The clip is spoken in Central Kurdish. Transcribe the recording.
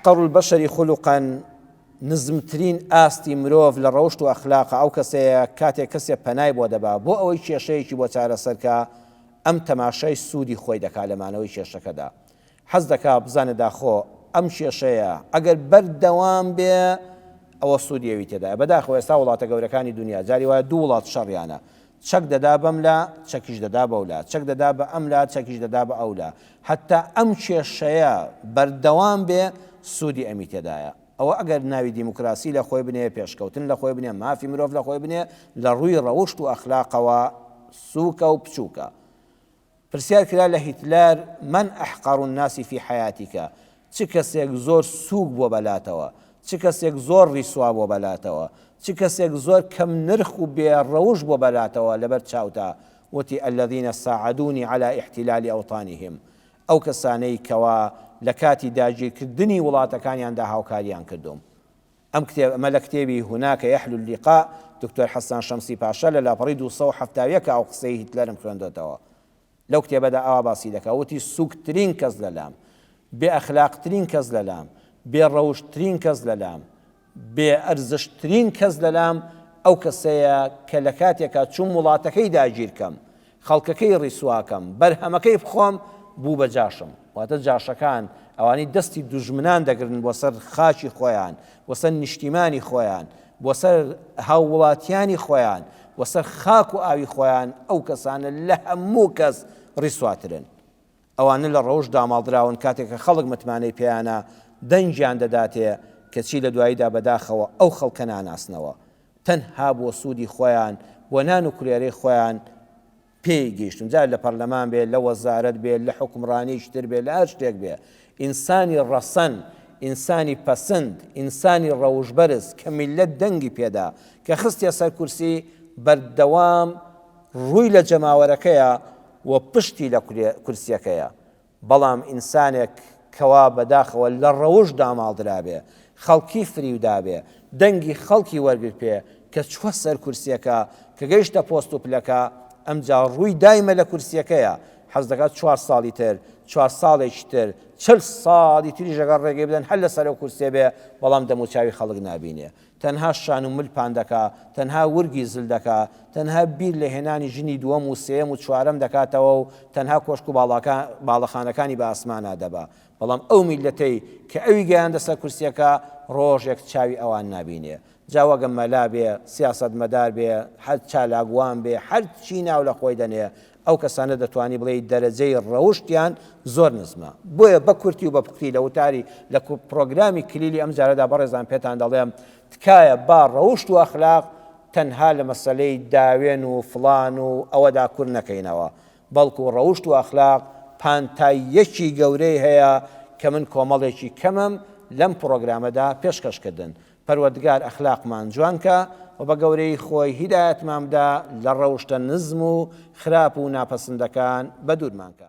أحقر البشر خلقا نزمترین ئاستی مرۆڤ لە ڕەوشت و ئەخلاقە ئەو کەسەیە کاتێک کەسێک پەنای بۆ دەبا بۆ ئەوەی کێشەیەکی بۆ چارەسەرکە ئەم تەماشای سوودی خۆی دەکات لەمانەوەی کێشەکەدا حەز دەکات بزانێت داخۆ ئەم کێشەیە ئەگەر بەردەوام بێ ئەوە سوودیەوی تێدایە بەداخەوە ئێستا وڵاتە گەورەکانی دنیا جاری وایە دوو وڵات شەڕیانە چەک دەدا بەم لا چەکیش دەدا بەولا چەک دەدا بە ئەم لا چەکیش دەدا بە ئەولا حتا ئەم کێشەیە بەردەوام بێ سوودی ئەمی تێدایە ئەوە ئەگەر ناوی دیموکراسی لە خۆی بنێ پێشکەوتن لە خۆی بنێ مافی مرۆڤ لە خۆی بنێ لە ڕووی ڕەوشت و ئەخلاقەوە سووکە و بچووکە پرسیار کرا لە هیتلەر من ئەحقەڕ الناس فی حەیاتیکە چ کەسێک زۆر سووک بۆ بەلاتەوە چ کەسێک زۆر ڕیسوا بۆ بەلاتەوە چ کەسێک زۆر کەم نرخ و بێڕەوش بۆ بەلاتەوە لەبەر چاوتا وتی الذين ساعدوني على احتلال أوطانهم ئەو کەسانەی کەوا لە کاتی داگیرکردنی وڵاتەکانیاندا هاوکاریان کردوم ئەمە لە کتێبی هوناکە یەحلو اللقاء دکتۆر حەسان شەمسی پاشا لە لاپەڕی 270 ئەو قسەی هیتلەرم خوێندۆتەوە لەو کتێبەدا ئەوا باسی دەکات وتی سووکترین کەس لەلام بێ ئەخلاقترین کەس لەلام بێ ڕەوشترین کەس لەلام بێ ئەرزشترین کەس لەلام ئەو کەسەیە کە لە کاتێکا چوون وڵاتەکەی داگیرکەم خەڵکەکەی ڕیسواکەم بەرهەمەکەی بخۆم بوو بە جاشم واتە جاشەکان ئەوانەی دەستی دوژمنان دەگرن بۆ سەر خاچی خۆیان بۆ سەر نیشتیمانی خۆیان بۆ سەر هاووڵاتیانی خۆیان بۆ سەر خاک و ئاوی خۆیان ئەو کەسانە لە هەموو کەس ڕیسواترن ئەوانە لە ڕەوش داماڵدراون کاتێککە خەڵک متمانەی پێیانە دەنجیان دەداتێ کەچی لە دواییدا بەداخەوە ئەو خەڵکە ناناسنەوە تەنها بۆ سوودی خۆیان بۆ نان و کولێرەی خۆیان پێی گەیشتن جار لە پەرلەمان بێ لە وەزارەت بێ لە حکومڕانیشتر بێ لە هەر شتێک بێ ئینسانی ڕەسەن ئینسانی پەسەند ئینسانی ڕەوشبەرز کە میلەت دەنگی پێدا کە خستیە سەر کورسی بەردەوام ڕووی لە جەماوەرەکەیە و پشتی لە کورسیەکەیە بەڵام ئینسانێک کەوا بەداخەوە لە ڕەوش داماڵدرا بێ خەڵکی فریودا بێ دەنگی خەڵکی وەرگرت پێ کە چوە سەر کورسیەکە کە گەیشتە پۆست و پلەکە ئەمجا ڕووی دایمە لە کورسیەکەیە حەز دەکات 4 ساڵی تر 4 ساڵێکی تر 40 ساڵی تری ژەگەڕ ڕێگەی بدەن هەر لەسەر کورسێ بێ بەڵام دەموچاوی خەڵک نابینێ تەنها شان و ملپان دەکا تەنها ورگی زل دەکا تەنها بیر لە هێنانی ژنی دووەم و سێم و چوارەم دەکاتەوە و تەنها کۆشک و باڵەخانەکانی بە ئاسمانە دەبا بەڵام ئەو میلەتەی کە ئەوی گەیاندە سەر کورسیەکە ڕۆژێک چاوی ئەوان نابینێ جاوەگەم مەلا بێ سیاسەتمەدار بێ هەر چالاگوان بێ هەر چی ناو لە خۆی دەنێ ئەو کەسانە دەتوانی بڵێ دەرەجەی ڕەوشتیان زۆر نزمە بۆیە بە کورتی و بە پوختی لە وتاری لە پرۆگرامی کلیلی ئەم جارەدا بەڕێزان پێتان دەڵێم تکایە با ڕەوشت و ئەخلاق تەنها لە مەسەلەی داوێن و فڵان و ئەوەدا کوور نەکەینەوە بەڵکو ڕەوشت و ئەخلاق پانتاییەکی گەورەی هەیە کە من کۆمەڵێکی کەمم لەم پرۆگرامەدا پێشکەشکردن پەروەردگار ئەخلاقمان جوانکە و بە گەورەی خۆی هیدایەتمان بدا لە ڕەوشتە نزم و خراپ و ناپەسەندەکان بە دوورمان کە